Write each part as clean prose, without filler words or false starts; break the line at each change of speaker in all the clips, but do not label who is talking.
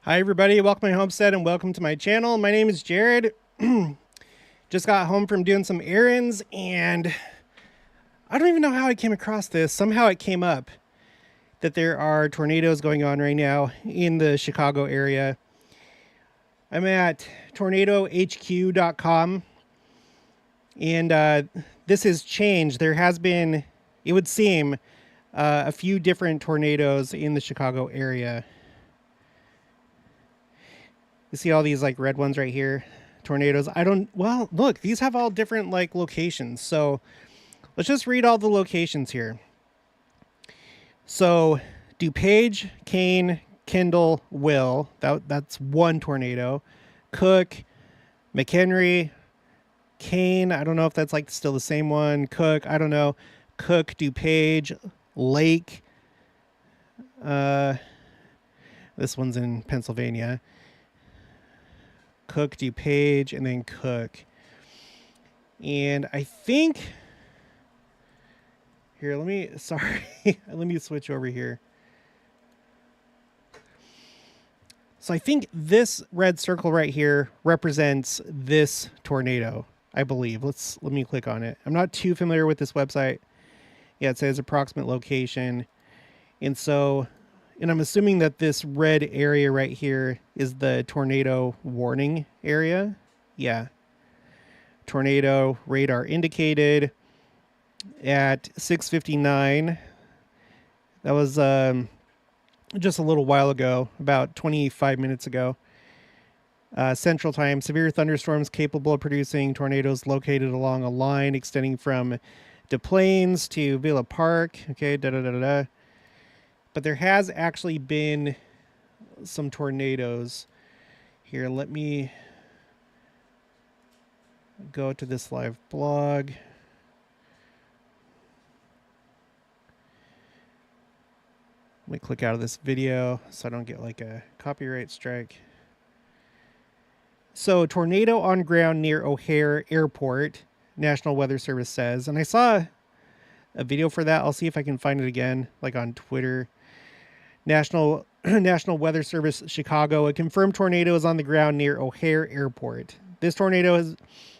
Hi everybody, welcome to my homestead and welcome to my channel. My name is Jared. Just got home from doing some errands and I don't even know how I came across this. Somehow it came up that there are tornadoes going on right now in the Chicago area. I'm at tornadohq.com and this has changed. There has been, it would seem, a few different tornadoes in the Chicago area. You see all these like red ones right here, tornadoes. Well, look, these have all different like locations. So let's just read all the locations here. So DuPage, Kane, Kendall, Will, that's one tornado. Cook, McHenry, Kane, I don't know if that's like still the same one. Cook, I don't know. Cook, DuPage, Lake. This one's in Pennsylvania. Cook, DuPage, and then Cook. And I think here, let me switch over here. So I think this red circle right here represents this tornado, I believe. Let me click on it. I'm not too familiar with this website. Yeah, it says approximate location. And I'm assuming that this red area right here is the tornado warning area. Yeah. Tornado radar indicated at 6:59. That was just a little while ago, about 25 minutes ago. Central Time, severe thunderstorms capable of producing tornadoes located along a line extending from Des Plaines to Villa Park. Okay, da-da-da-da-da. But there has actually been some tornadoes. Here, let me go to this live blog. Let me click out of this video so I don't get like a copyright strike. So, tornado on ground near O'Hare Airport, National Weather Service says. And I saw a video for that. I'll see if I can find it again, like on Twitter. National Weather Service Chicago. A confirmed tornado is on the ground near O'Hare Airport. This tornado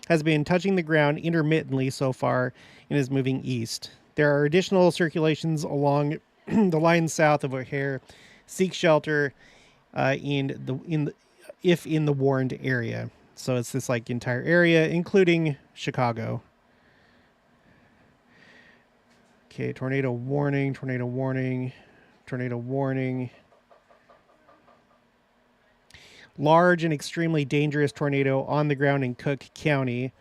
has been touching the ground intermittently so far and is moving east. There are additional circulations along the line south of O'Hare. Seek shelter in the warned area. So it's this like entire area, including Chicago. Okay, tornado warning, tornado warning. Tornado warning. Large and extremely dangerous tornado on the ground in Cook County.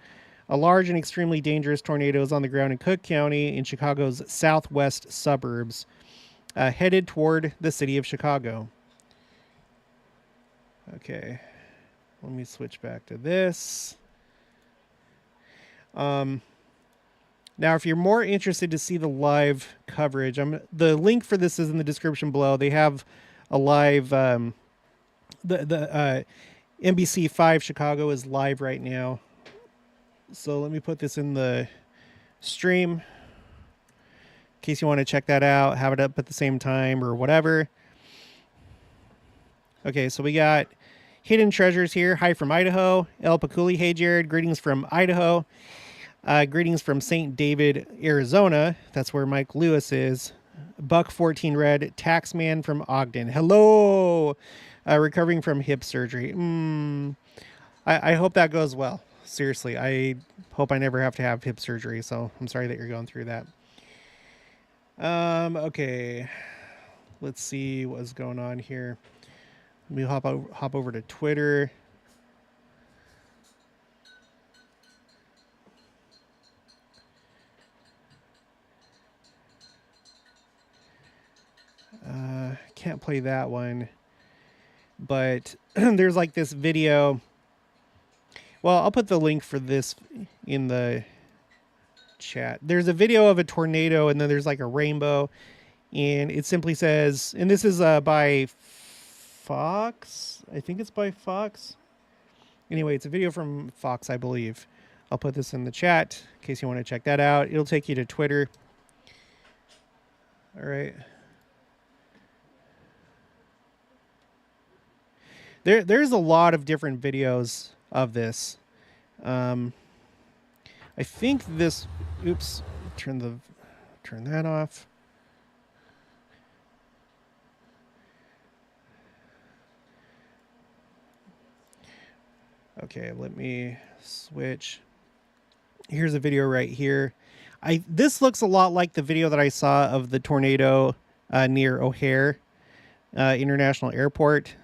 A large and extremely dangerous tornado is on the ground in Cook County in Chicago's southwest suburbs, headed toward the city of Chicago. Okay, let me switch back to this. Now, if you're more interested to see the live coverage, the link for this is in the description below. They have a live, the NBC 5 Chicago is live right now. So let me put this in the stream in case you want to check that out, have it up at the same time or whatever. Okay, so we got Hidden Treasures here. Hi from Idaho. El Paculi. Hey, Jared. Greetings from Idaho. Greetings from St. David, Arizona. That's where Mike Lewis is. Buck 14 Red, Taxman from Ogden. Hello. Recovering from hip surgery. I hope that goes well. Seriously, I hope I never have to have hip surgery. So I'm sorry that you're going through that. Okay. Let's see what's going on here. Let me hop over to Twitter. Can't play that one, but there's like this video. Well, I'll put the link for this in the chat. There's a video of a tornado and then there's like a rainbow and it simply says, and this is by Fox. I think it's by Fox. Anyway, it's a video from Fox, I believe. I'll put this in the chat in case you want to check that out. It'll take you to Twitter. All right. There's a lot of different videos of this. I think this. Oops. Turn that off. Okay, let me switch. Here's a video right here. This looks a lot like the video that I saw of the tornado near O'Hare International Airport.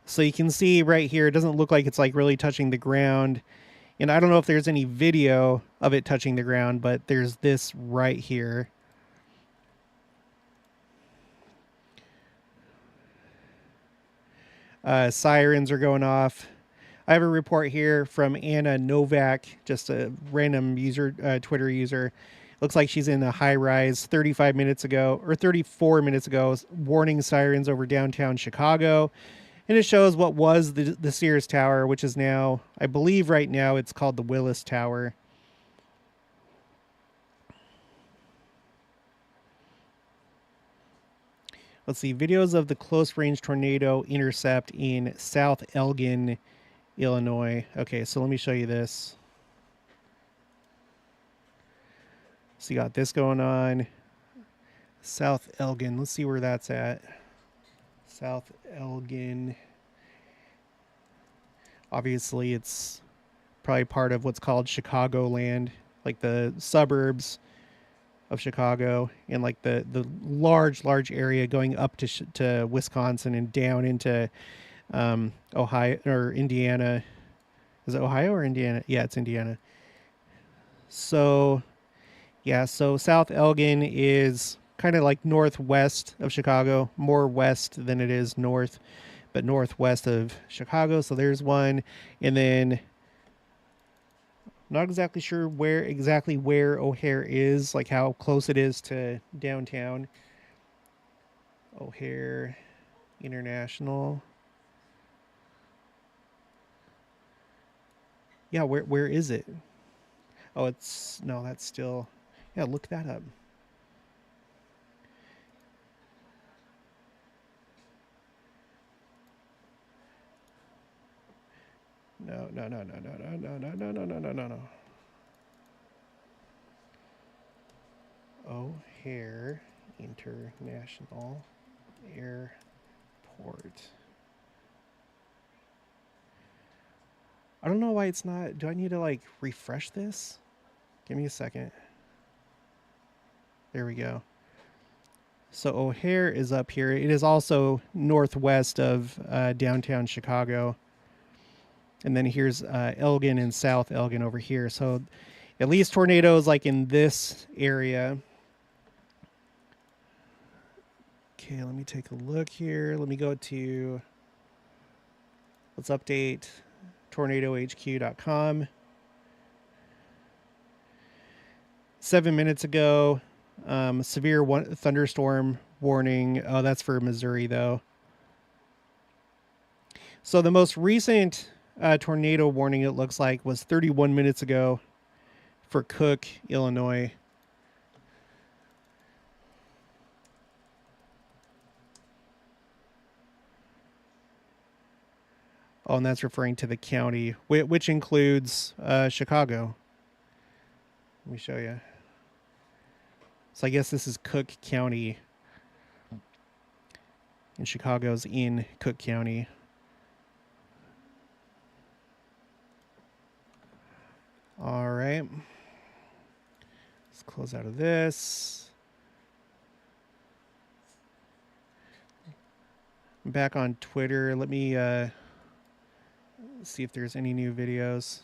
So you can see right here, it doesn't look like it's like really touching the ground. And I don't know if there's any video of it touching the ground, but there's this right here. Sirens are going off. I have a report here from Anna Novak, just a random user, Twitter user. Looks like she's in a high rise 35 minutes ago, or 34 minutes ago, warning sirens over downtown Chicago. And it shows what was the Sears Tower, which is now, I believe right now, it's called the Willis Tower. Let's see, videos of the close-range tornado intercept in South Elgin, Illinois. Okay, so let me show you this. So you got this going on. South Elgin. Let's see where that's at. South Elgin. Obviously, it's probably part of what's called Chicagoland, like the suburbs of Chicago, and like the large area going up to Wisconsin and down into Ohio or Indiana. Is it Ohio or Indiana? Yeah, it's Indiana. So, yeah, so South Elgin is kind of like northwest of Chicago, more west than it is north, but northwest of Chicago. So there's one. And then not exactly sure where O'Hare is, like how close it is to downtown. O'Hare International. Yeah, where is it? Oh, that's still, yeah, look that up. No. O'Hare International Airport. I don't know why it's not. Do I need to like refresh this? Give me a second. There we go. So O'Hare is up here. It is also northwest of downtown Chicago. And then here's Elgin and South Elgin over here. So at least tornadoes like in this area. Okay, let me take a look here. Let me go to, let's update tornadohq.com. 7 minutes ago, severe thunderstorm warning. Oh, that's for Missouri, though. So the most recent tornado warning, it looks like, was 31 minutes ago for Cook, Illinois. Oh, and that's referring to the county, which includes Chicago. Let me show you. So I guess this is Cook County. And Chicago's in Cook County. All right. Let's close out of this. I'm back on Twitter. Let me see if there's any new videos.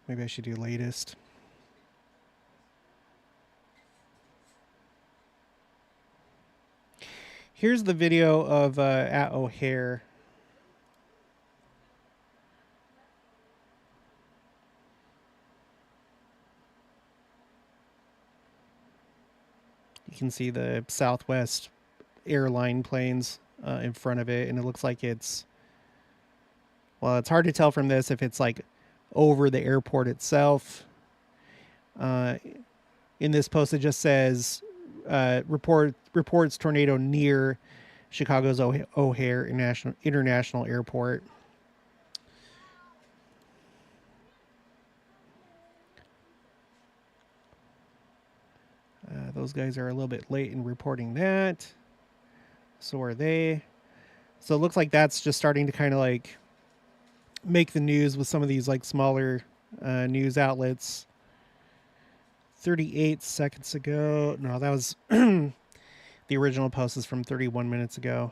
Maybe I should do latest. Here's the video of at O'Hare. You can see the Southwest airline planes in front of it, and it looks like it's, well, it's hard to tell from this if it's like over the airport itself. In this post, it just says reports tornado near Chicago's O'Hare International Airport. Those guys are a little bit late in reporting that. So are they. So it looks like that's just starting to kind of like make the news with some of these like smaller news outlets. 38 seconds ago. No, that was the original post is from 31 minutes ago.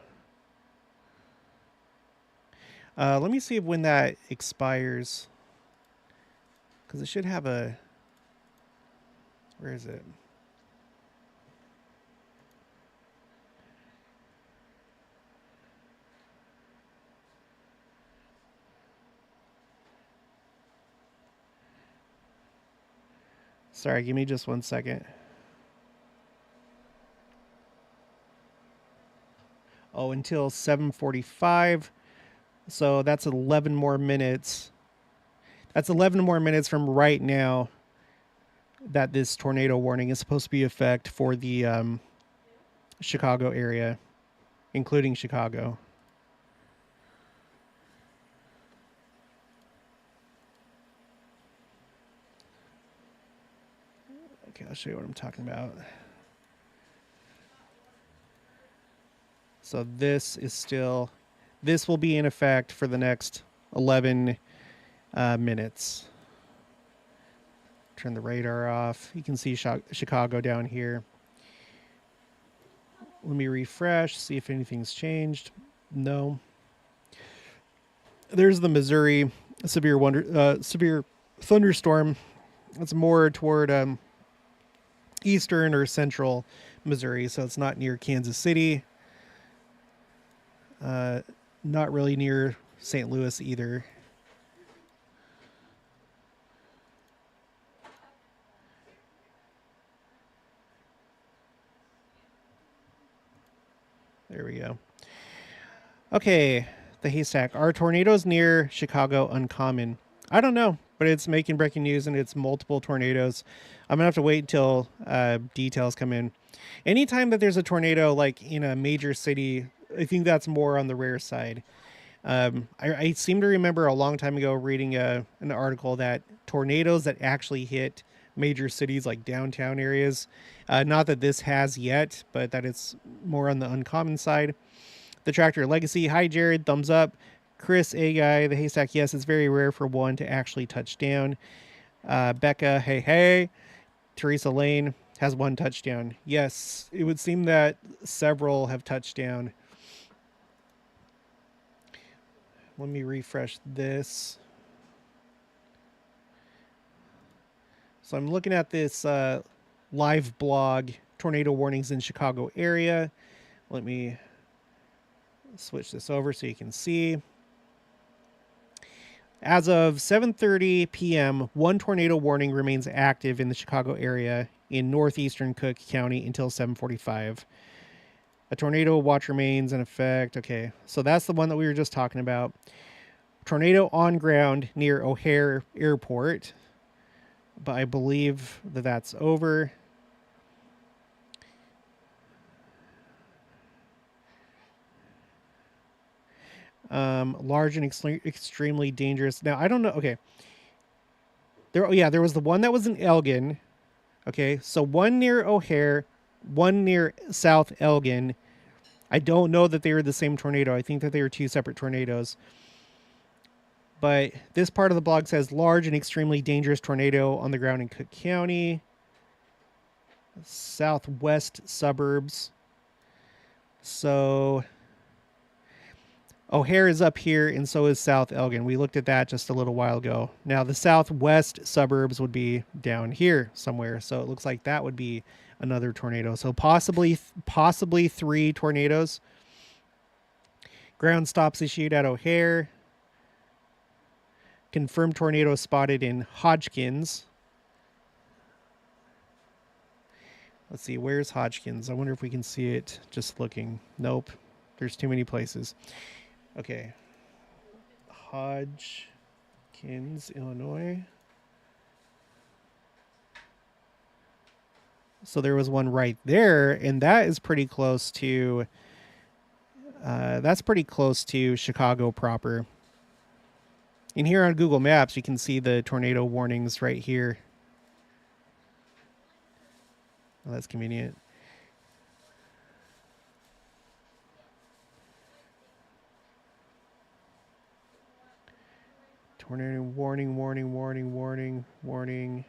Let me see when that expires. Because it should have a... Where is it? Sorry, give me just 1 second. Oh, until 7:45. So that's 11 more minutes. That's 11 more minutes from right now that this tornado warning is supposed to be in effect for the Chicago area, including Chicago. Okay, I'll show you what I'm talking about. So this will be in effect for the next 11 minutes. Turn the radar off. You can see Chicago down here. Let me refresh, see if anything's changed. No. There's the Missouri severe thunderstorm. It's more toward eastern or central Missouri, so it's not near Kansas City. Not really near St. Louis either. There we go. Okay, the haystack. Are tornadoes near Chicago uncommon? I don't know, but it's making breaking news and it's multiple tornadoes. I'm going to have to wait until details come in. Anytime that there's a tornado like in a major city, I think that's more on the rare side. I seem to remember a long time ago reading an article that tornadoes that actually hit major cities like downtown areas, not that this has yet, but that it's more on the uncommon side. The Tractor Legacy, hi Jared, thumbs up. Chris A Guy, the haystack, yes, it's very rare for one to actually touch down. Becca, hey. Teresa Lane has one touchdown. Yes, it would seem that several have touched down. Let me refresh this. So I'm looking at this live blog, tornado warnings in Chicago area. Let me switch this over so you can see. As of 7:30 p.m., one tornado warning remains active in the Chicago area in northeastern Cook County until 7:45. A tornado watch remains in effect. Okay, so that's the one that we were just talking about. Tornado on ground near O'Hare Airport. But I believe that that's over. Large and extremely dangerous. Now, I don't know. Okay. There was the one that was in Elgin. Okay, so one near O'Hare, one near South Elgin. I don't know that they were the same tornado. I think that they were two separate tornadoes. But this part of the blog says large and extremely dangerous tornado on the ground in Cook County. Southwest suburbs. So O'Hare is up here and so is South Elgin. We looked at that just a little while ago. Now the southwest suburbs would be down here somewhere. So it looks like that would be another tornado. So possibly 3 tornadoes. Ground stops issued at O'Hare. Confirmed tornado spotted in Hodgkins. Let's see, where's Hodgkins? I wonder if we can see it just looking. Nope, there's too many places. Okay. Hodgkins, Illinois. So there was one right there, and that is pretty close to Chicago proper. And here on Google Maps, you can see the tornado warnings right here. Oh, that's convenient. Tornado warning, warning, warning, warning, warning.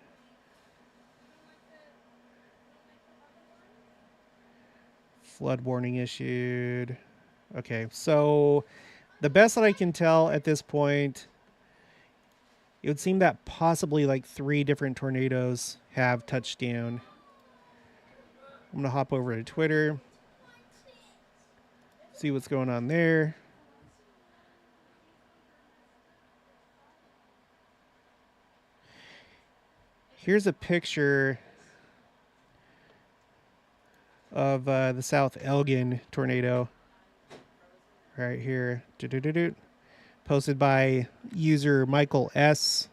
Flood warning issued. Okay, so the best that I can tell at this point, it would seem that possibly like 3 different tornadoes have touched down. I'm going to hop over to Twitter, see what's going on there. Here's a picture of the South Elgin tornado right here. Posted by user Michael S.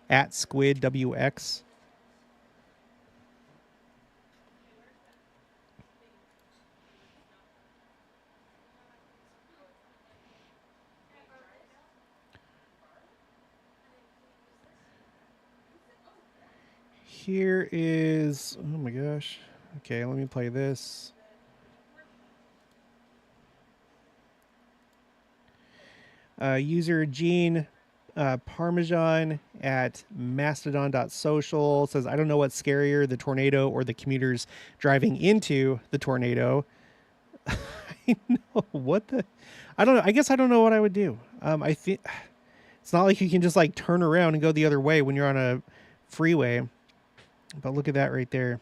at SquidWX. Here is, oh my gosh. Okay, let me play this. User Gene Parmesan at mastodon.social says, I don't know what's scarier, the tornado or the commuters driving into the tornado. I know what the, I don't know. I guess I don't know what I would do. I think it's not like you can just like turn around and go the other way when you're on a freeway. But look at that right there.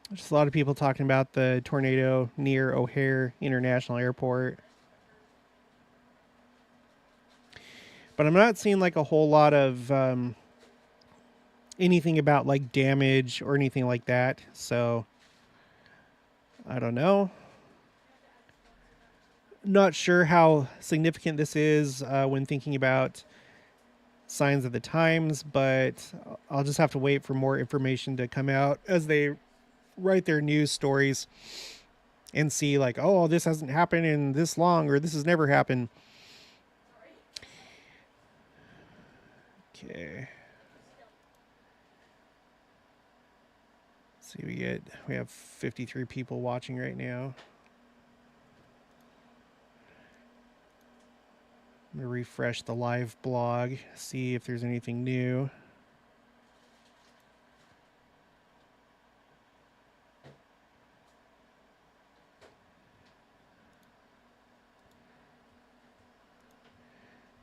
There's a lot of people talking about the tornado near O'Hare International Airport. But I'm not seeing like a whole lot of anything about like damage or anything like that. So I don't know. Not sure how significant this is when thinking about signs of the times, but I'll just have to wait for more information to come out as they write their news stories and see like, oh, this hasn't happened in this long, or this has never happened. Okay. Let's see, we have 53 people watching right now. I'm gonna refresh the live blog, see if there's anything new.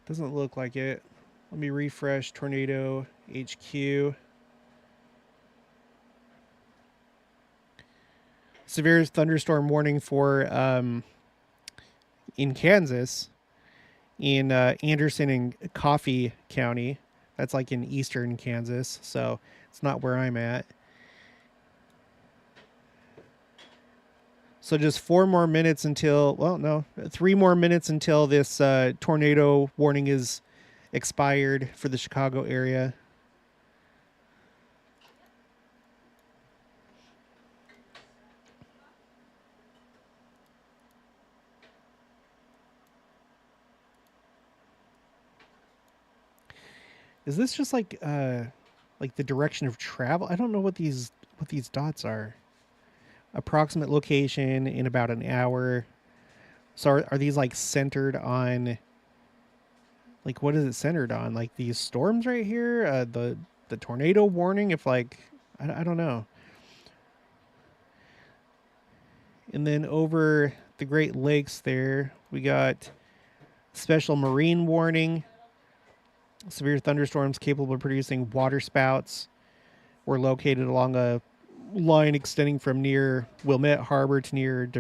Doesn't look like it. Let me refresh Tornado HQ. Severe thunderstorm warning for in Kansas, in Anderson and Coffee County. That's like in eastern Kansas, so it's not where I'm at. So just 4 more minutes until, well, no, 3 more minutes until this tornado warning is expired for the Chicago area. Is this just like the direction of travel? I don't know what these dots are. Approximate location in about an hour. So are these like centered on, like, what is it centered on? Like these storms right here, the tornado warning. If like, I don't know. And then over the Great Lakes there, we got special marine warning. Severe thunderstorms capable of producing water spouts were located along a line extending from near Wilmette Harbor to near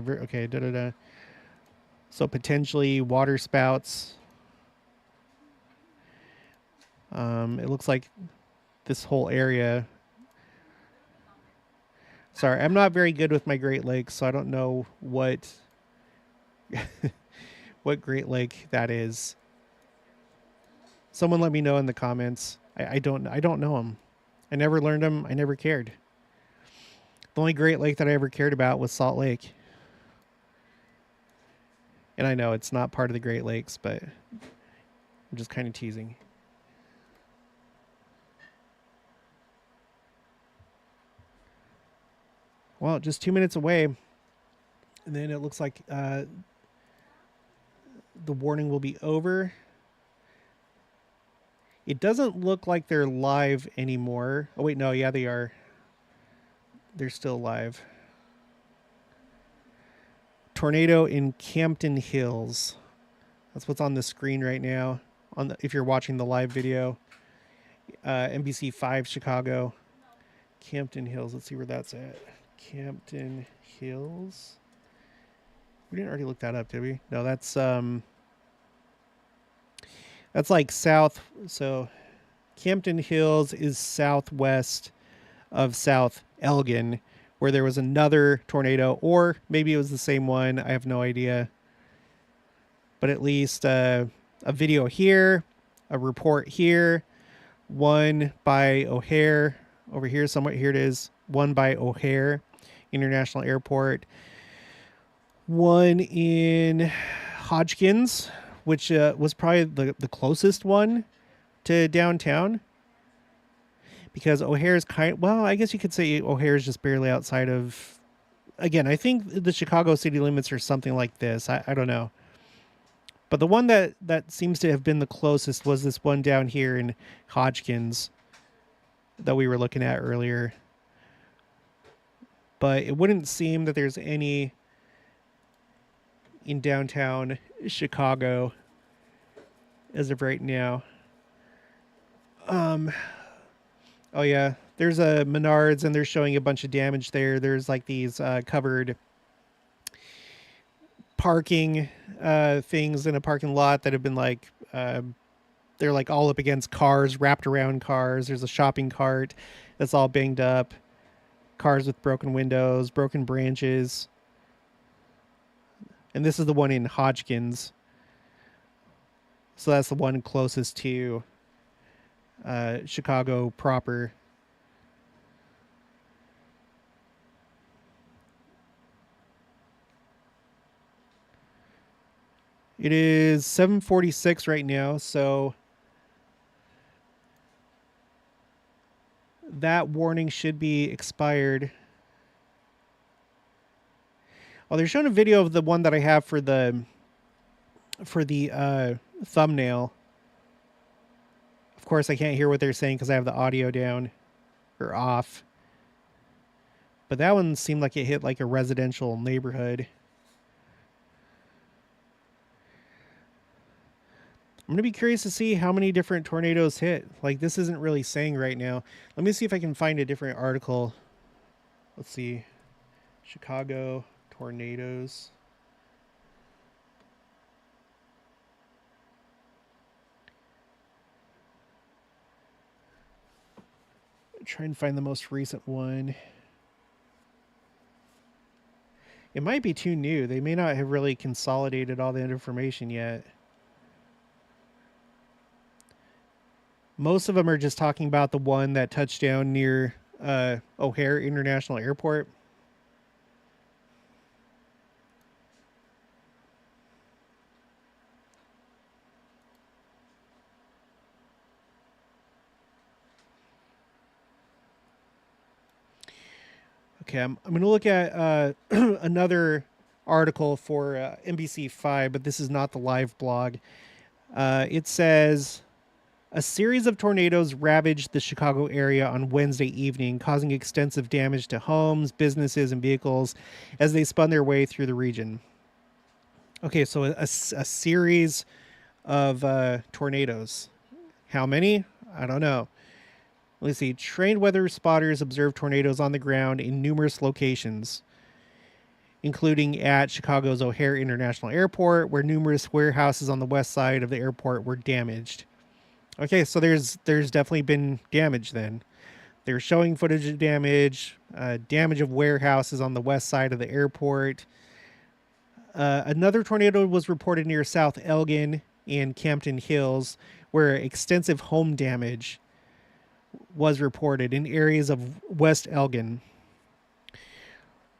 so potentially water spouts. It looks like this whole area. Sorry, I'm not very good with my Great Lakes, so I don't know what what Great Lake that is. Someone let me know in the comments. I don't know them. I never learned them. I never cared. The only Great Lake that I ever cared about was Salt Lake. And I know it's not part of the Great Lakes, but I'm just kind of teasing. Well, just 2 minutes away. And then it looks like the warning will be over. It doesn't look like they're live anymore. Oh, wait, no, yeah, they are. They're still live. Tornado in Campton Hills. That's what's on the screen right now. If you're watching the live video, NBC 5 Chicago, Campton Hills. Let's see where that's at. Campton Hills. We didn't already look that up, did we? No, that's like south. So Campton Hills is southwest of South Elgin, where there was another tornado, or maybe it was the same one. I have no idea. But at least a video here, a report here, one by O'Hare over here somewhere. Here it is. One by O'Hare International Airport. One in Hodgkins, which was probably the closest one to downtown. Because O'Hare is well, I guess you could say O'Hare is just barely outside of, again, I think the Chicago city limits are something like this. I don't know. But the one that seems to have been the closest was this one down here in Hodgkins that we were looking at earlier. But it wouldn't seem that there's any in downtown Chicago as of right now. Oh yeah, there's a Menards and they're showing a bunch of damage there. There's like these covered parking things in a parking lot that have been like they're like all up against cars, wrapped around cars. There's a shopping cart that's all banged up. Cars with broken windows, broken branches. And this is the one in Hodgkins. So that's the one closest to Chicago proper. It is 7:46 right now, so that warning should be expired. Oh, they're showing a video of the one that I have for the thumbnail. Of course, I can't hear what they're saying because I have the audio down or off. But that one seemed like it hit like a residential neighborhood. I'm going to be curious to see how many different tornadoes hit. Like, this isn't really saying right now. Let me see if I can find a different article. Let's see. Chicago tornadoes. Try and find the most recent one. It might be too new. They may not have really consolidated all the information yet. Most of them are just talking about the one that touched down near O'Hare International Airport. Okay, I'm going to look at another article for NBC 5, but this is not the live blog. It says, a series of tornadoes ravaged the Chicago area on Wednesday evening, causing extensive damage to homes, businesses, and vehicles as they spun their way through the region. Okay, so a series of tornadoes. How many? I don't know. Let's see. Trained weather spotters observed tornadoes on the ground in numerous locations, including at Chicago's O'Hare International Airport, where numerous warehouses on the west side of the airport were damaged. Okay, so there's definitely been damage then. They're showing footage of damage, damage of warehouses on the west side of the airport. Another tornado was reported near South Elgin and Campton Hills, where extensive home damage was reported in areas of West Elgin.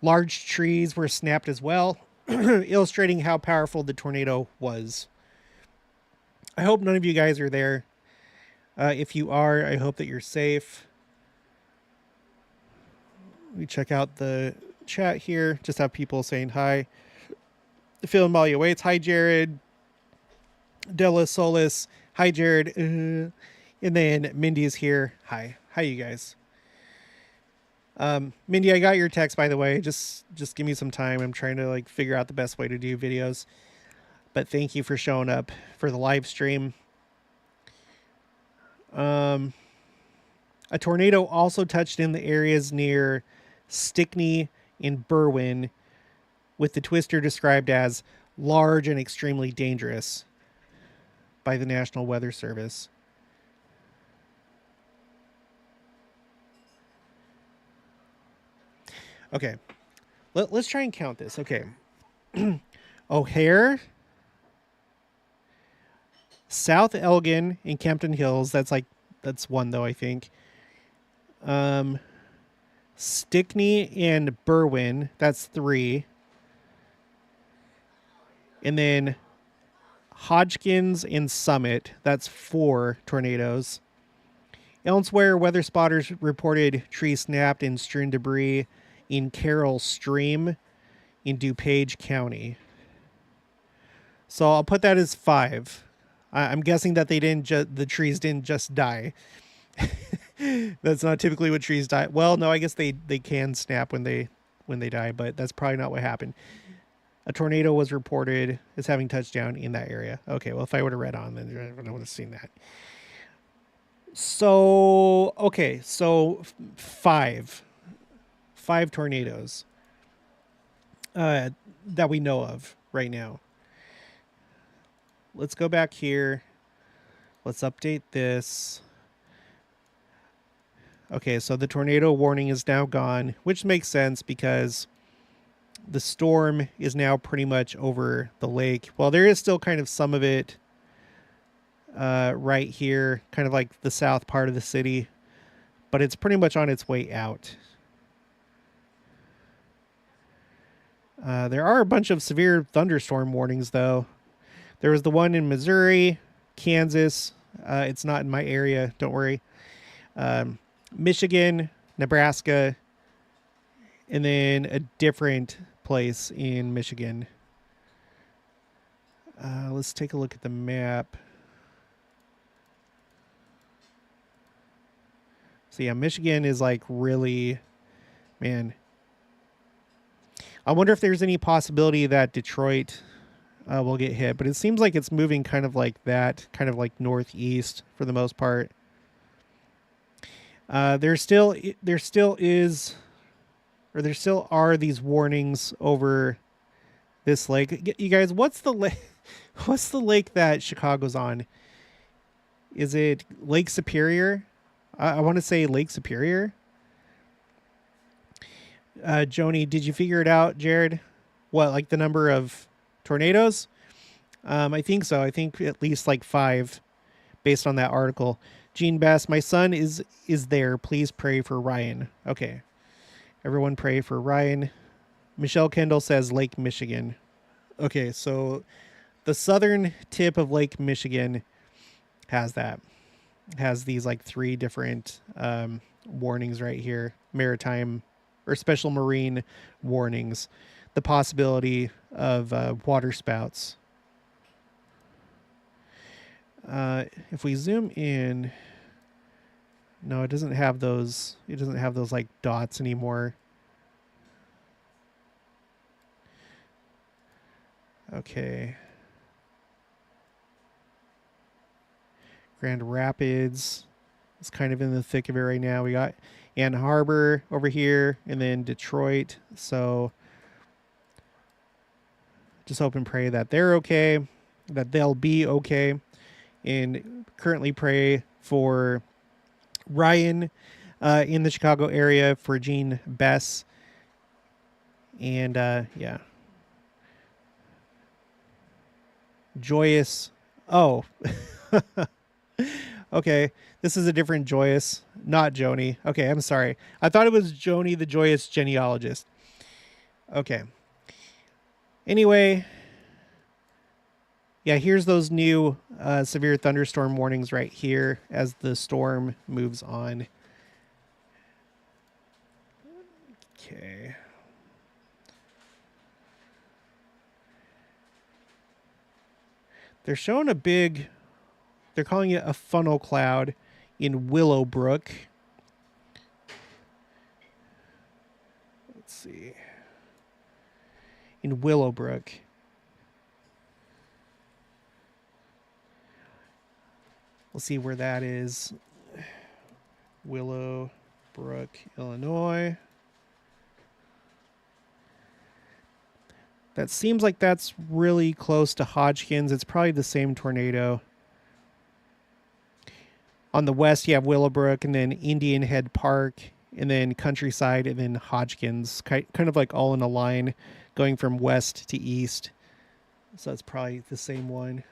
Large trees were snapped as well, illustrating how powerful the tornado was. I hope none of you guys are there. If you are, I hope that you're safe. We check out the chat here. Just have people saying hi. Phil Malia waits. Hi, Jared. Della Solis. Hi, Jared. And then Mindy is here. Hi. Hi, you guys. Mindy, I got your text, by the way. Just give me some time. I'm trying to like figure out the best way to do videos. But thank you for showing up for the live stream. A tornado also touched in the areas near Stickney and Berwyn, with the twister described as large and extremely dangerous by the National Weather Service. Okay, let's try and count this. Okay. O'Hare, South Elgin, and Campton Hills. That's one though, I think. Stickney and Berwyn. That's 3. And then Hodgkins and Summit. That's 4 tornadoes. Elsewhere, weather spotters reported trees snapped and strewn debris in Carroll Stream in DuPage County. So I'll put that as 5. I'm guessing that the trees didn't just die. That's not typically what trees die. Well, no, I guess they can snap when they die, but that's probably not what happened. A tornado was reported as having touched down in that area. Okay, well, if I would have read on, then I would have seen that. So, okay, so 5 tornadoes that we know of right now. Let's go back here. Let's update this. Okay, so the tornado warning is now gone, which makes sense because the storm is now pretty much over the lake. Well, there is still kind of some of it right here, kind of like the south part of the city, but it's pretty much on its way out. There are a bunch of severe thunderstorm warnings, though. There was the one in Missouri, Kansas. It's not in my area, don't worry. Michigan, Nebraska, and then a different place in Michigan. Let's take a look at the map. So yeah, Michigan is like really, man. I wonder if there's any possibility that Detroit will get hit, but it seems like it's moving kind of like that, kind of like northeast for the most part. There still are these warnings over this lake. You guys, what's the lake? What's the lake that Chicago's on? Is it Lake Superior? I want to say Lake Superior. Joni, did you figure it out, Jared? What, like the number of tornadoes? I think so. I think at least like 5 based on that article. Gene Bass, my son is there. Please pray for Ryan. Okay. Everyone pray for Ryan. Michelle Kendall says Lake Michigan. Okay, so the southern tip of Lake Michigan has that. Has these like 3 different warnings right here. Maritime or special marine warnings. The possibility of water spouts. If we zoom in, no, it doesn't have those. It doesn't have those like dots anymore. Okay. Grand Rapids is kind of in the thick of it right now. We got Ann Arbor over here, and then Detroit. So just hope and pray that they're okay, that they'll be okay. and currently pray for Ryan in the Chicago area, for Jean Bess, and yeah, Joyous. Oh, okay. This is a different Joyous, not Joni. Okay, I'm sorry. I thought it was Joni, the Joyous genealogist. Okay. Anyway, yeah, here's those new severe thunderstorm warnings right here as the storm moves on. Okay. They're showing a big, they're calling it a funnel cloud in Willowbrook. Let's see. In Willowbrook. We'll see where that is. Willowbrook, Illinois. That seems like that's really close to Hodgkins. It's probably the same tornado. On the west, you have Willowbrook, and then Indian Head Park, and then Countryside, and then Hodgkins. Kind of like all in a line going from west to east. So that's probably the same one.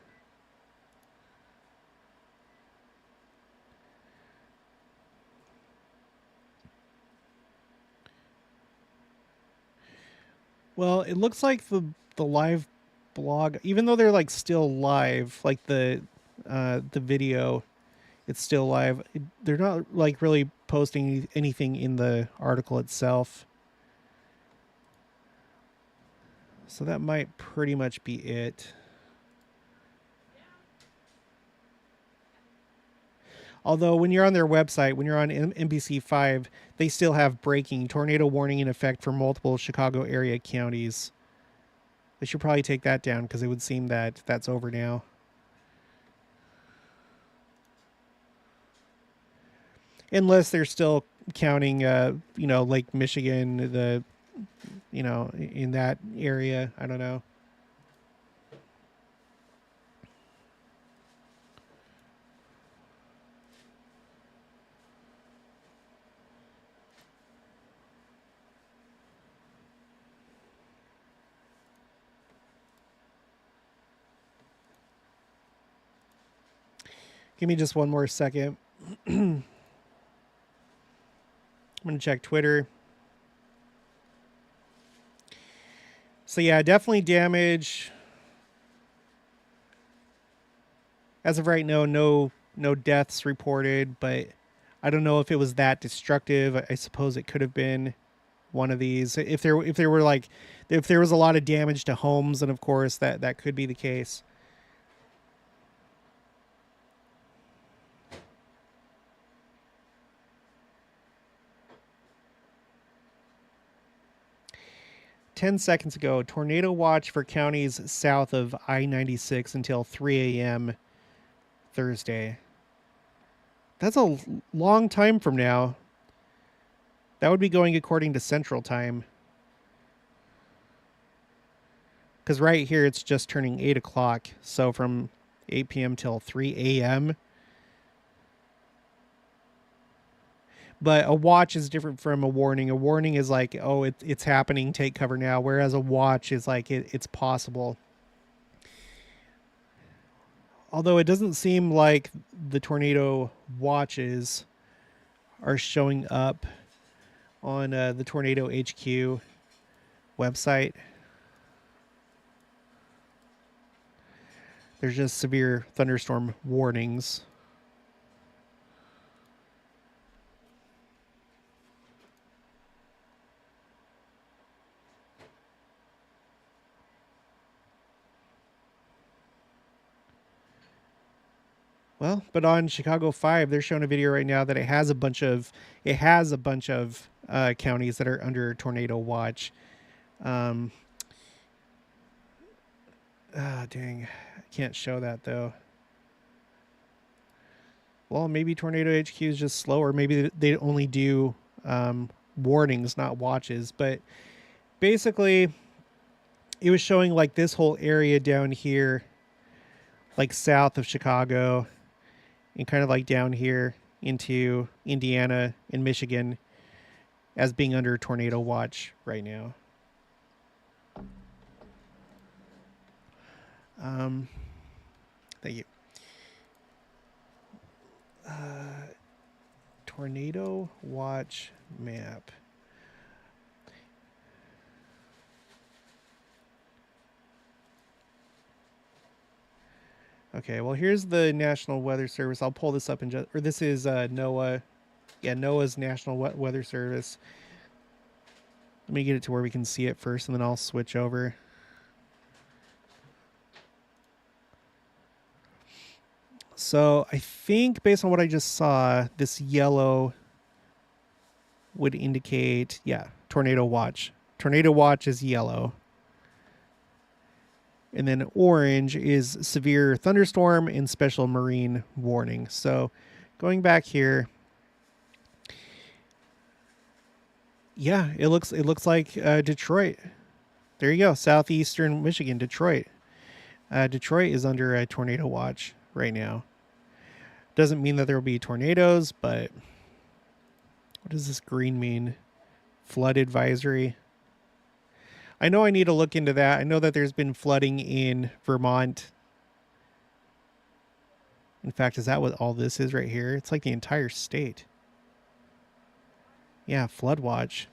Well, it looks like the live blog, even though they're like still live, like the video, it's still live. They're not like really posting anything in the article itself. So that might pretty much be it. Although when you're on their website, when you're on NBC5, they still have breaking tornado warning in effect for multiple Chicago area counties. They should probably take that down because it would seem that that's over now. Unless they're still counting, Lake Michigan, in that area. I don't know. Give me just one more second. I'm going to check Twitter. So yeah, definitely damage. As of right now, no deaths reported, but I don't know if it was that destructive. I suppose it could have been one of these. If there was a lot of damage to homes, then of course that could be the case. Seconds ago, tornado watch for counties south of I-96 until 3 a.m. Thursday. That's a long time from now. That would be going according to Central Time. Because right here it's just turning 8 o'clock. So from 8 p.m. till 3 a.m. But a watch is different from a warning. A warning is like, oh, it's happening, take cover now. Whereas a watch is like, it's possible. Although it doesn't seem like the tornado watches are showing up on the Tornado HQ website. There's just severe thunderstorm warnings. Well, but on Chicago 5, they're showing a video right now that it has a bunch of counties that are under tornado watch. Dang, I can't show that though. Well, maybe Tornado HQ is just slower. Maybe they only do warnings, not watches. But basically, it was showing like this whole area down here like south of Chicago and kind of like down here into Indiana and Michigan as being under tornado watch right now. Thank you. Tornado watch map. Okay, well, here's the National Weather Service. I'll pull this up in just, or this is NOAA. Yeah, NOAA's National Weather Service. Let me get it to where we can see it first, and then I'll switch over. So I think based on what I just saw, this yellow would indicate, yeah, tornado watch. Tornado watch is yellow. And then orange is severe thunderstorm and special marine warning. So going back here, yeah, it looks like Detroit. There you go, southeastern Michigan, Detroit. Detroit is under a tornado watch right now. Doesn't mean that there will be tornadoes, but what does this green mean? Flood advisory. I know I need to look into that. I know that there's been flooding in Vermont. In fact, is that what all this is right here? It's like the entire state. Yeah, flood watch.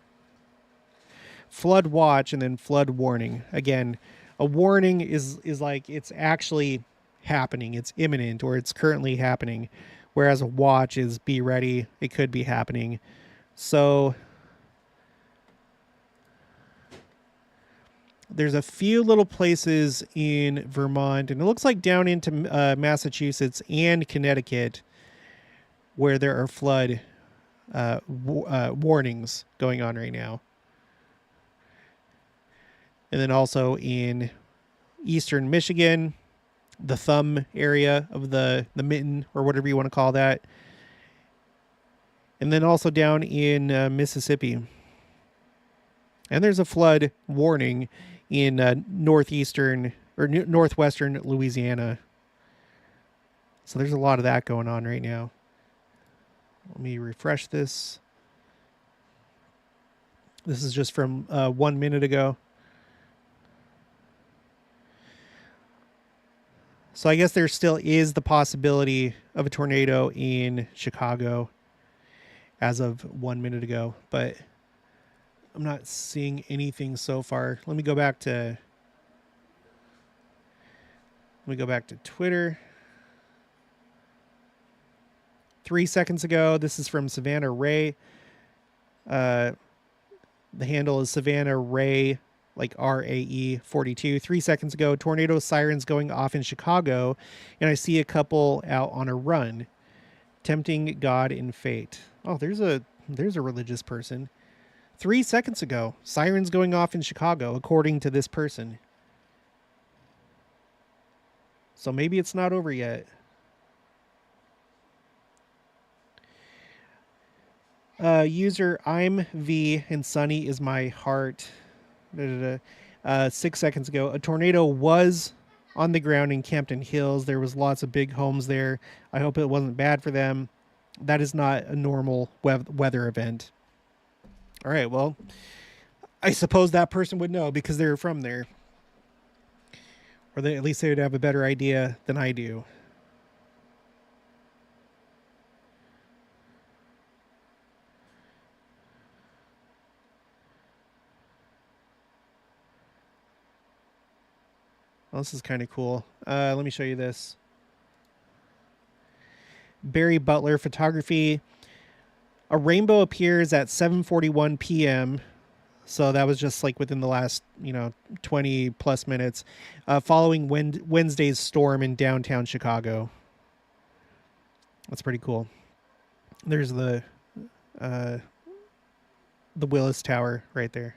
Flood watch and then flood warning. Again, a warning is like it's actually happening. It's imminent or it's currently happening. Whereas a watch is be ready. It could be happening. So there's a few little places in Vermont, and it looks like down into Massachusetts and Connecticut where there are flood warnings going on right now. And then also in eastern Michigan, the thumb area of the mitten or whatever you want to call that. And then also down in Mississippi. And there's a flood warning in northeastern or northwestern Louisiana. So there's a lot of that going on right now. Let me refresh this. This is just from 1 minute ago. So I guess there still is the possibility of a tornado in Chicago as of 1 minute ago, but I'm not seeing anything so far. Let me go back to Twitter. 3 seconds ago, this is from Savannah Ray. The handle is Savannah Ray, like RAE 42. 3 seconds ago, tornado sirens going off in Chicago, and I see a couple out on a run, tempting God and fate. Oh, there's a religious person. 3 seconds ago, sirens going off in Chicago, according to this person. So maybe it's not over yet. User I'm V and Sunny is my heart. 6 seconds ago, a tornado was on the ground in Campton Hills. There was lots of big homes there. I hope it wasn't bad for them. That is not a normal weather event. All right, well, I suppose that person would know because they're from there. Or at least they would have a better idea than I do. Well, this is kind of cool. Let me show you this. Barry Butler photography. A rainbow appears at 7:41 p.m. So that was just like within the last, 20 plus minutes, following Wednesday's storm in downtown Chicago. That's pretty cool. There's the Willis Tower right there.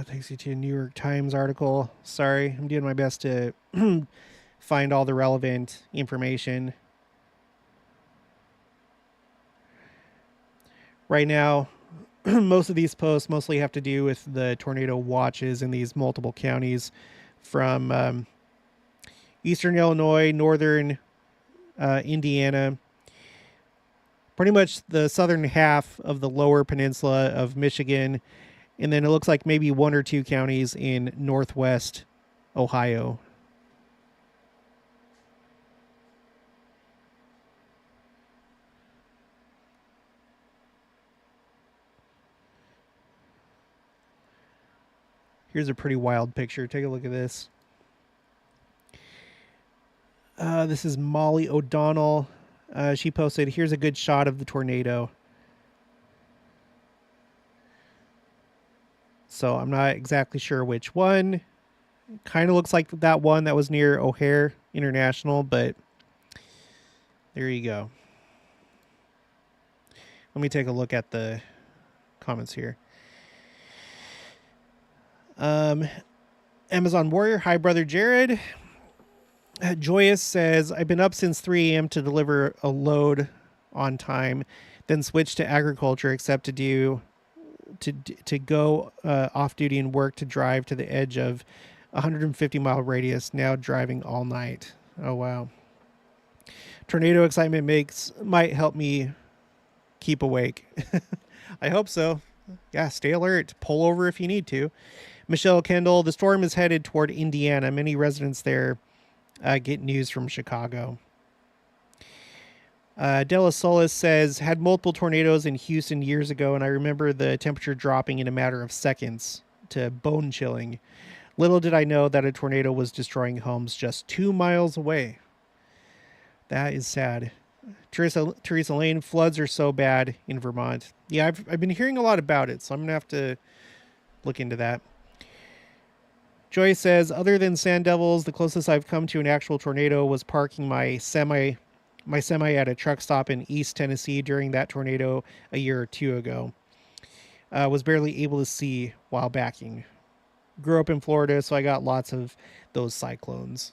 It takes you to a New York Times article. Sorry, I'm doing my best to find all the relevant information. Right now, most of these posts mostly have to do with the tornado watches in these multiple counties from eastern Illinois, northern Indiana, pretty much the southern half of the lower peninsula of Michigan, and then it looks like maybe one or two counties in northwest Ohio. Here's a pretty wild picture. Take a look at this. This is Molly O'Donnell. She posted, here's a good shot of the tornado. So I'm not exactly sure which one. Kind of looks like that one that was near O'Hare International, but there you go. Let me take a look at the comments here. Amazon Warrior, hi brother Jared. Joyous says, I've been up since 3 a.m. to deliver a load on time, then switched to agriculture, except to go off duty and work to drive to the edge of 150-mile radius, now driving all night. Oh, wow. Tornado excitement might help me keep awake. I hope so. Yeah, stay alert. Pull over if you need to. Michelle Kendall, the storm is headed toward Indiana. Many residents there get news from Chicago. Della Solis says, had multiple tornadoes in Houston years ago, and I remember the temperature dropping in a matter of seconds to bone chilling. Little did I know that a tornado was destroying homes just 2 miles away. That is sad. Teresa Lane, floods are so bad in Vermont. Yeah, I've been hearing a lot about it, so I'm going to have to look into that. Joy says, other than Sand Devils, the closest I've come to an actual tornado was parking my semi at a truck stop in East Tennessee during that tornado a year or two ago. Was barely able to see while backing. Grew up in Florida, so I got lots of those cyclones.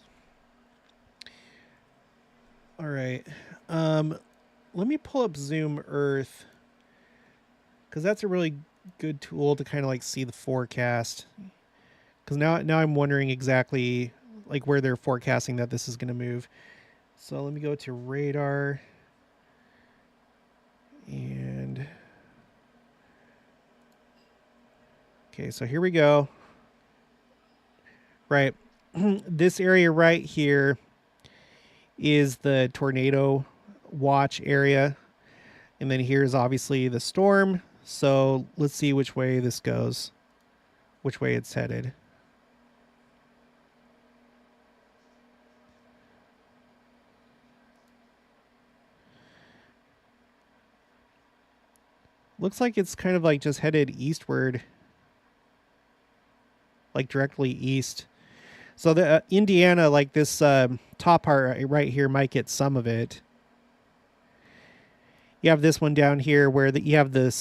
All right. Let me pull up Zoom Earth, because that's a really good tool to kind of like see the forecast. Because now I'm wondering exactly like where they're forecasting that this is going to move. So let me go to radar. And okay, so here we go. Right. This area right here is the tornado watch area. And then here's obviously the storm. So let's see which way this goes, which way it's headed. Looks like it's kind of like just headed eastward, like directly east. So the Indiana, like this top part right here might get some of it. You have this one down here where you have the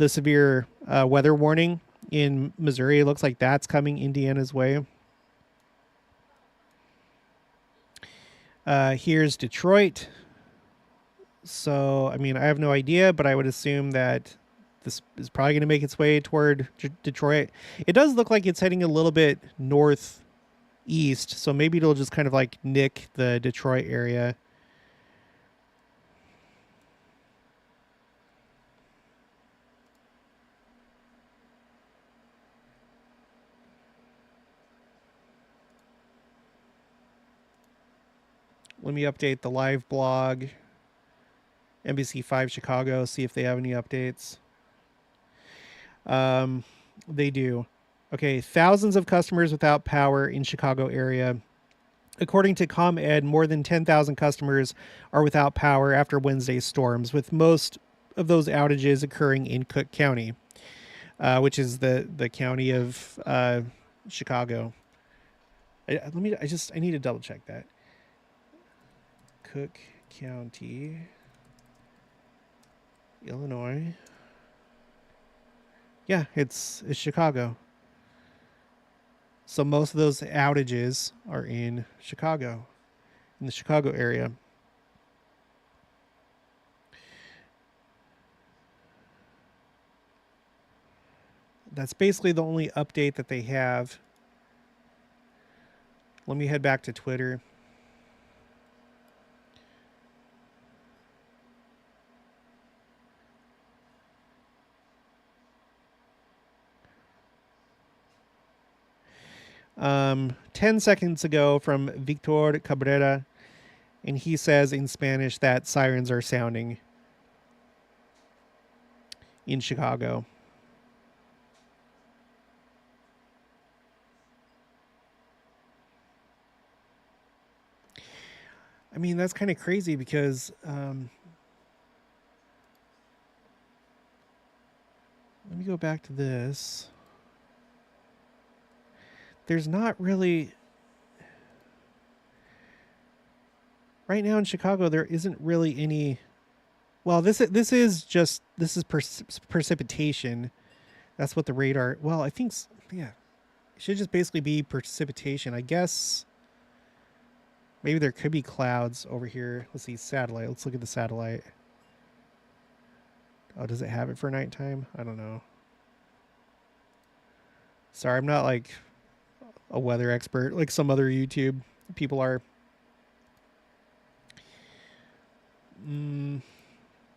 severe weather warning in Missouri. It looks like that's coming Indiana's way. Here's Detroit. So, I mean, I have no idea, but I would assume that this is probably going to make its way toward Detroit. It does look like it's heading a little bit northeast, so maybe it'll just kind of like nick the Detroit area. Let me update the live blog, NBC5 Chicago, see if they have any updates. They do. Okay, thousands of customers without power in Chicago area. According to ComEd, more than 10,000 customers are without power after Wednesday's storms, with most of those outages occurring in Cook County, which is the county of Chicago. I need to double check that. Cook County, Illinois. Yeah, it's Chicago. So most of those outages are in Chicago, in the Chicago area. That's basically the only update that they have. Let me head back to Twitter. 10 seconds ago from Victor Cabrera, and he says in Spanish that sirens are sounding in Chicago. I mean, that's kind of crazy because let me go back to this. There's not really... Right now in Chicago, there isn't really any... Well, this is precipitation. That's what the radar... Well, I think... Yeah. It should just basically be precipitation. I guess... Maybe there could be clouds over here. Let's see, satellite. Let's look at the satellite. Oh, does it have it for nighttime? I don't know. Sorry, I'm not like a weather expert like some other YouTube people are.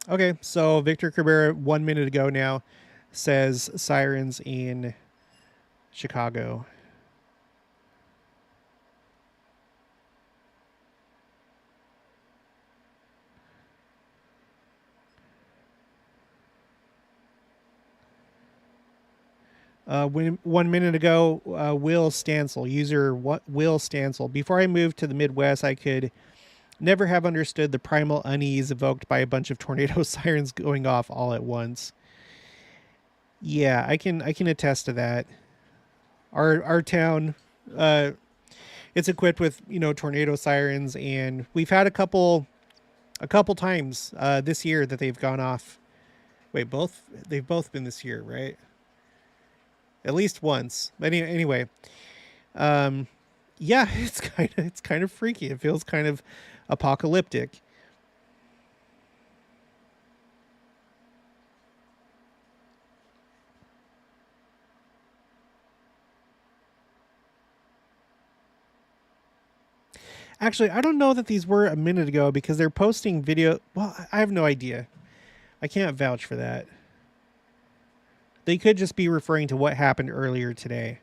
Okay, so Victor Cabrera 1 minute ago now says sirens in Chicago. When 1 minute ago, Will Stansel, user Will Stansel. Before I moved to the Midwest, I could never have understood the primal unease evoked by a bunch of tornado sirens going off all at once. Yeah, I can attest to that. Our town, it's equipped with tornado sirens, and we've had a couple times this year that they've gone off. Wait, they've both been this year, right? At least once. Anyway, yeah, it's kind of freaky. It feels kind of apocalyptic. Actually, I don't know that these were a minute ago because they're posting video. Well, I have no idea. I can't vouch for that. They could just be referring to what happened earlier today.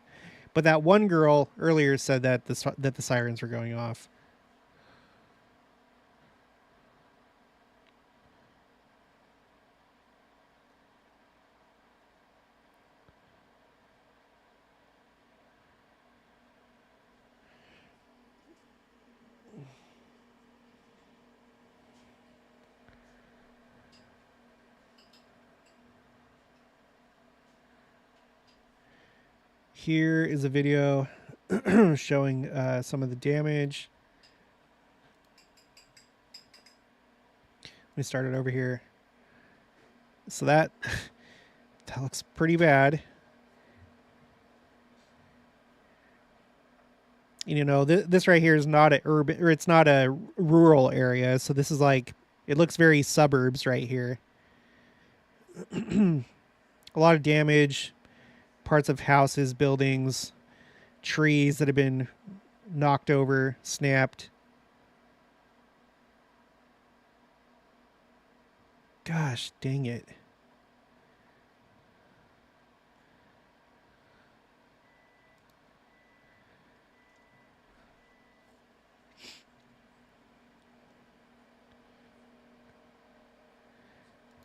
But that one girl earlier said that the sirens were going off. Here is a video showing some of the damage. Let me start it over here. So that looks pretty bad. This right here is not a urban, or it's not a rural area. So this is like, it looks very suburbs right here. A lot of damage. Parts of houses, buildings, trees that have been knocked over, snapped. Gosh, dang it.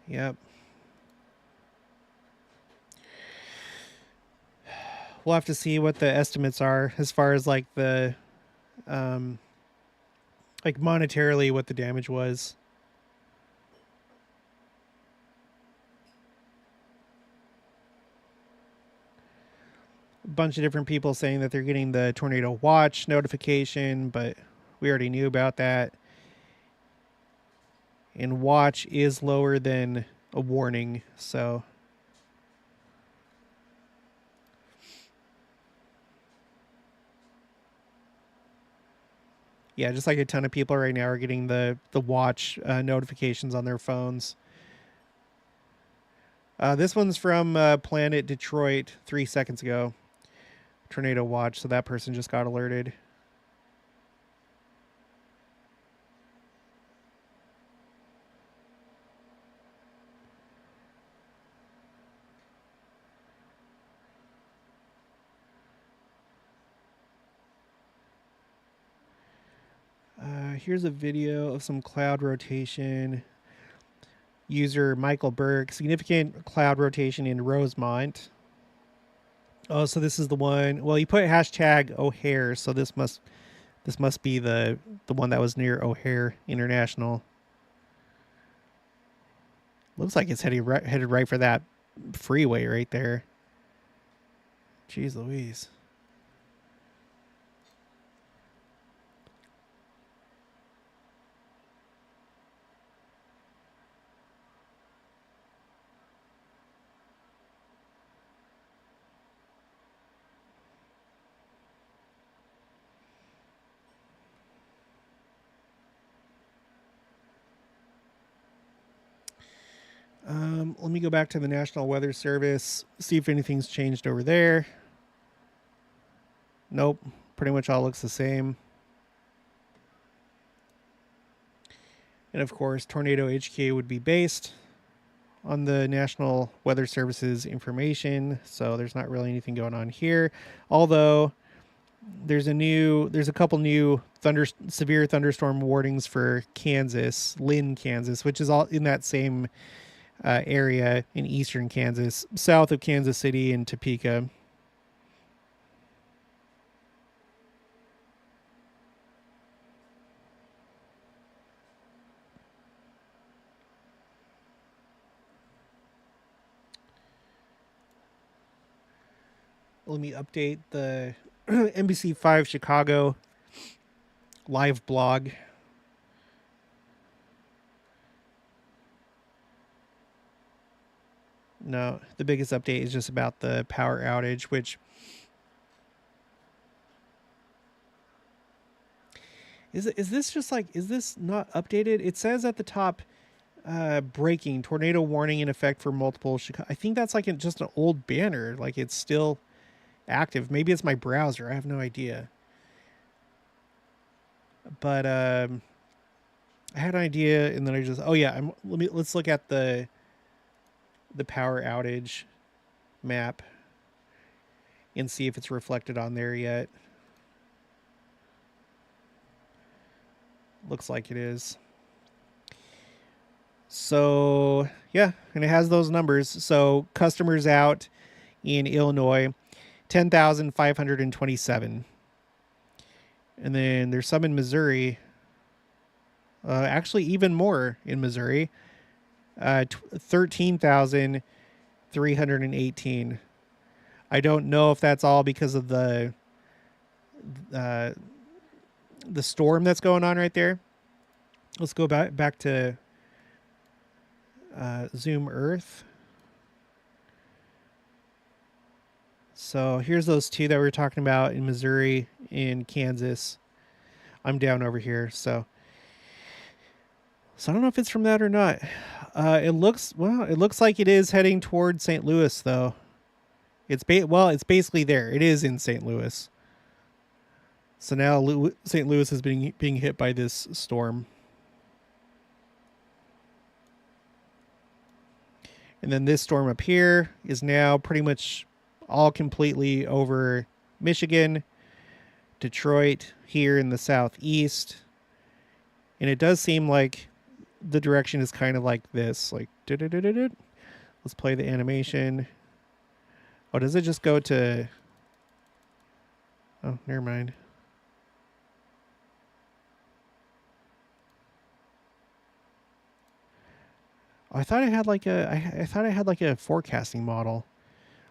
Yep. We'll have to see what the estimates are as far as like the, like monetarily what the damage was. A bunch of different people saying that they're getting the tornado watch notification, but we already knew about that. And watch is lower than a warning, so... Yeah, just like a ton of people right now are getting the watch notifications on their phones. This one's from Planet Detroit 3 seconds ago. Tornado watch, so that person just got alerted. Here's a video of some cloud rotation. User Michael Burke, significant cloud rotation in Rosemont. Oh, so this is the one. Well, you put hashtag O'Hare, so this must be the one that was near O'Hare International. Looks like it's headed right for that freeway right there. Jeez Louise. Let me go back to the National Weather Service, see if anything's changed over there. Nope, pretty much all looks the same. And of course, Tornado HQ would be based on the National Weather Service's information, so there's not really anything going on here. Although there's a couple new severe thunderstorm warnings for Kansas, Lynn, Kansas, which is all in that same area in eastern Kansas, south of Kansas City and Topeka. Let me update the NBC5 Chicago live blog. No, the biggest update is just about the power outage, which is this just like, is this not updated? It says at the top, breaking tornado warning in effect for multiple Chicago. I think that's like just an old banner. Like it's still active. Maybe it's my browser. I have no idea. But I had an idea, and then I just let's look at the power outage map and see if it's reflected on there yet. Looks like it is. So yeah, and it has those numbers. So customers out in Illinois, 10,527. And then there's some in Missouri. Actually, even more in Missouri. 13,318. I don't know if that's all because of the storm that's going on right there. Let's go back to Zoom Earth. So here's those two that we were talking about in Missouri, in Kansas. I'm down over here, so I don't know if it's from that or not. It looks like it is heading toward St. Louis, though. It's basically there. It is in St. Louis. So now St. Louis is being hit by this storm. And then this storm up here is now pretty much all completely over Michigan, Detroit here in the southeast. And it does seem like the direction is kind of like this, like let's play the animation. Oh, does it just go to, oh, never mind. Oh, I thought I had like a forecasting model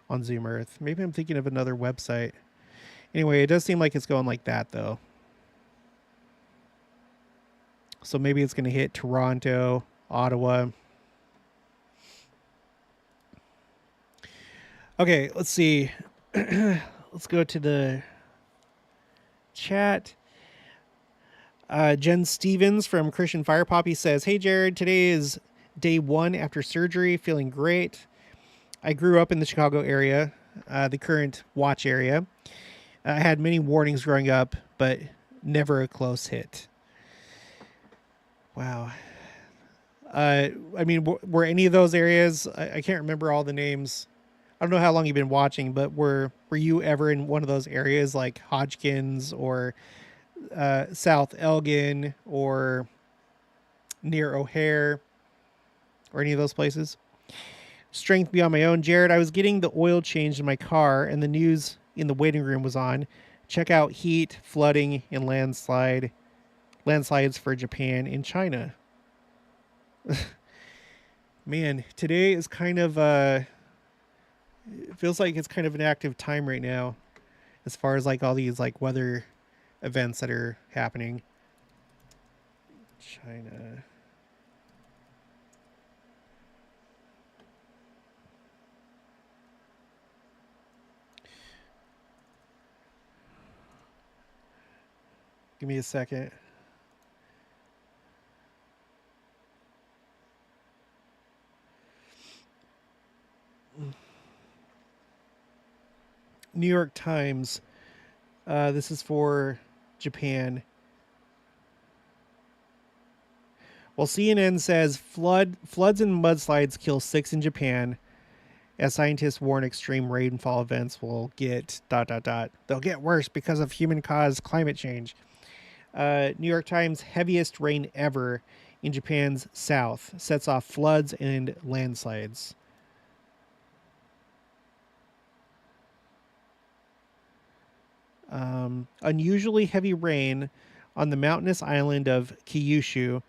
on Zoom Earth. Maybe I'm thinking of another website. Anyway, it does seem like it's going like that, though. So maybe it's going to hit Toronto, Ottawa. Okay, let's see. Let's go to the chat. Jen Stevens from Christian Fire Poppy says, "Hey Jared, today is day 1 after surgery, feeling great. I grew up in the Chicago area, the current watch area. I had many warnings growing up, but never a close hit." Wow. I mean, were any of those areas? I can't remember all the names. I don't know how long you've been watching, but were you ever in one of those areas like Hodgkins or South Elgin or near O'Hare or any of those places? Strength beyond my own. Jared, I was getting the oil changed in my car, and the news in the waiting room was on. Check out heat, flooding, and landslides for Japan and China. Man, today is kind of it feels like it's kind of an active time right now as far as like all these like weather events that are happening. China. Give me a second. New York Times. This is for Japan. Well, CNN says floods and mudslides kill 6 in Japan. As scientists warn, extreme rainfall events will get ... They'll get worse because of human-caused climate change. New York Times, heaviest rain ever in Japan's south sets off floods and landslides. Unusually heavy rain on the mountainous island of Kyushu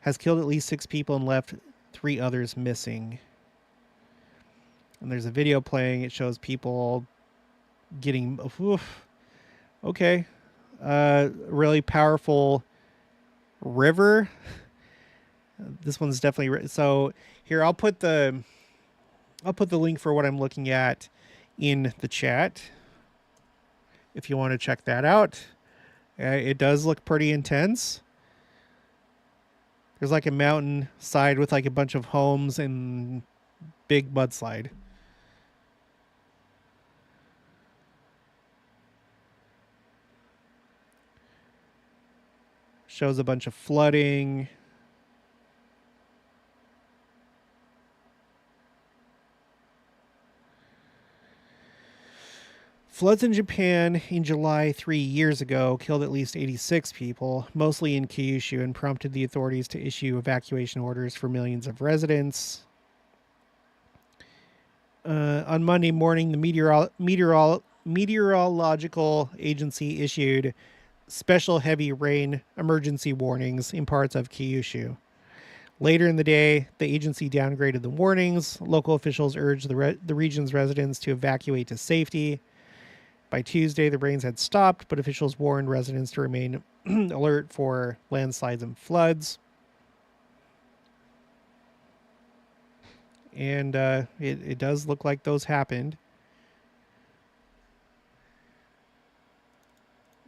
has killed at least 6 people and left 3 others missing. And there's a video playing. It shows people getting... Okay. Really powerful river. This one's definitely... So here, I'll put the link for what I'm looking at in the chat if you want to check that out. It does look pretty intense. There's like a mountain side with like a bunch of homes and big mudslide. Shows a bunch of flooding. Floods in Japan in July 3 years ago killed at least 86 people, mostly in Kyushu, and prompted the authorities to issue evacuation orders for millions of residents. On Monday morning, the meteorological agency issued special heavy rain emergency warnings in parts of Kyushu. Later in the day, the agency downgraded the warnings. Local officials urged the region's residents to evacuate to safety. By Tuesday, the rains had stopped, but officials warned residents to remain alert for landslides and floods. And it does look like those happened.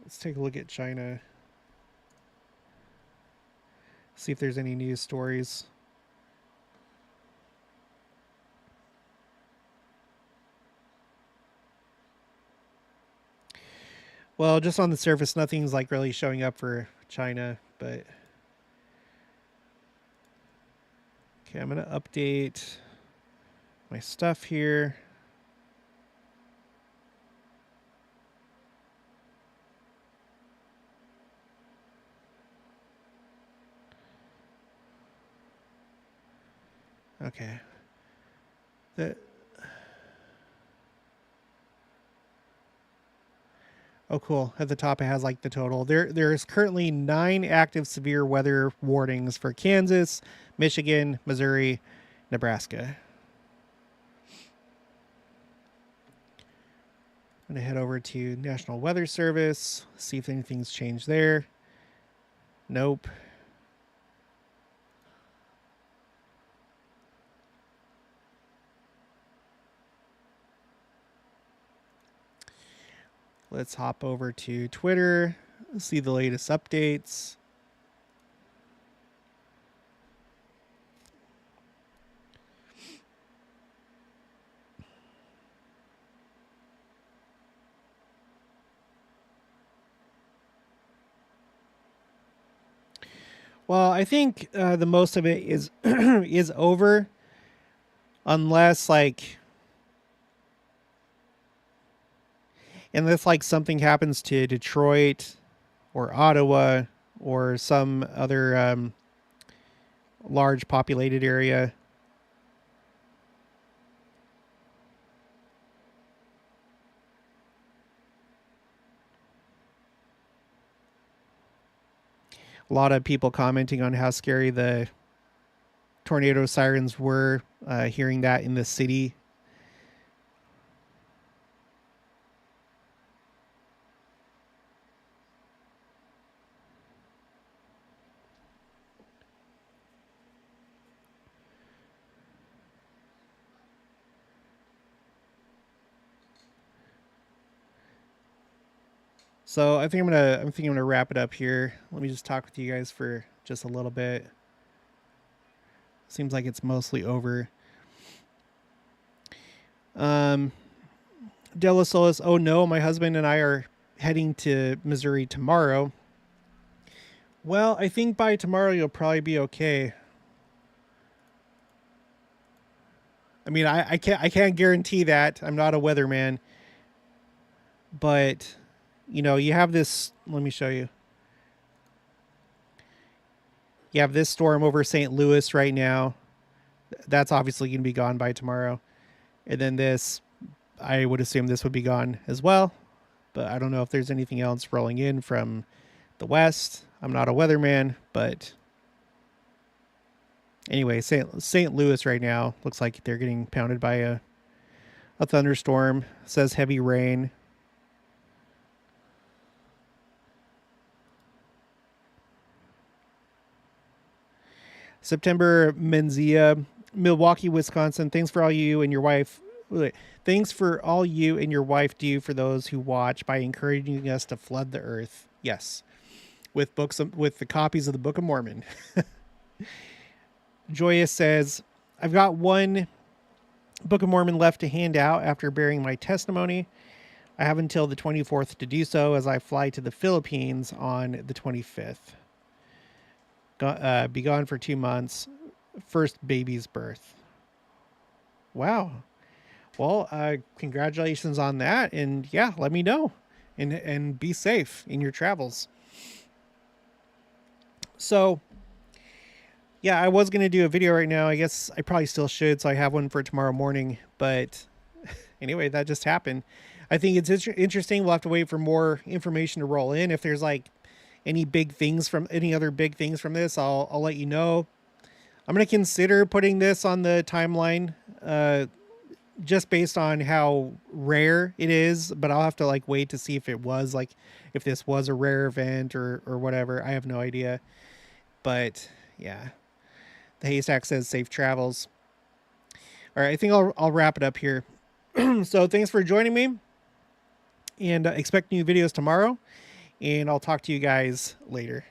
Let's take a look at China. See if there's any news stories. Well, just on the surface, nothing's like really showing up for China, but okay, I'm going to update my stuff here. Okay. Oh, cool. At the top, it has like the total. There's currently 9 active severe weather warnings for Kansas, Michigan, Missouri, Nebraska. I'm going to head over to National Weather Service, see if anything's changed there. Nope. Let's hop over to Twitter. see the latest updates. Well, I think the most of it is is over, unless like something happens to Detroit or Ottawa or some other large populated area. A lot of people commenting on how scary the tornado sirens were, hearing that in the city. So I think I'm gonna wrap it up here. Let me just talk with you guys for just a little bit. Seems like it's mostly over. Della Solis, oh no, my husband and I are heading to Missouri tomorrow. Well, I think by tomorrow you'll probably be okay. I mean, I can't guarantee that. I'm not a weatherman. But you have this, let me show you. You have this storm over St. Louis right now. That's obviously going to be gone by tomorrow. And then this, I would assume this would be gone as well. But I don't know if there's anything else rolling in from the west. I'm not a weatherman, but anyway, St. Louis right now looks like they're getting pounded by a thunderstorm. It says heavy rain. September Menzia, Milwaukee, Wisconsin. Thanks for all you and your wife. Thanks for all you and your wife do for those who watch by encouraging us to flood the earth. Yes, with the copies of the Book of Mormon. Joyous says, I've got one Book of Mormon left to hand out after bearing my testimony. I have until the 24th to do so as I fly to the Philippines on the 25th. Be gone for 2 months. First baby's birth. Wow. Well, congratulations on that. And yeah, let me know. And be safe in your travels. So, yeah, I was going to do a video right now. I guess I probably still should. So I have one for tomorrow morning. But anyway, that just happened. I think it's interesting. We'll have to wait for more information to roll in. If there's any other big things from this, I'll let you know. I'm going to consider putting this on the timeline, just based on how rare it is, but I'll have to wait to see if if this was a rare event or whatever. I have no idea, but yeah, the haystack says safe travels. All right. I think I'll wrap it up here. So thanks for joining me, and expect new videos tomorrow. And I'll talk to you guys later.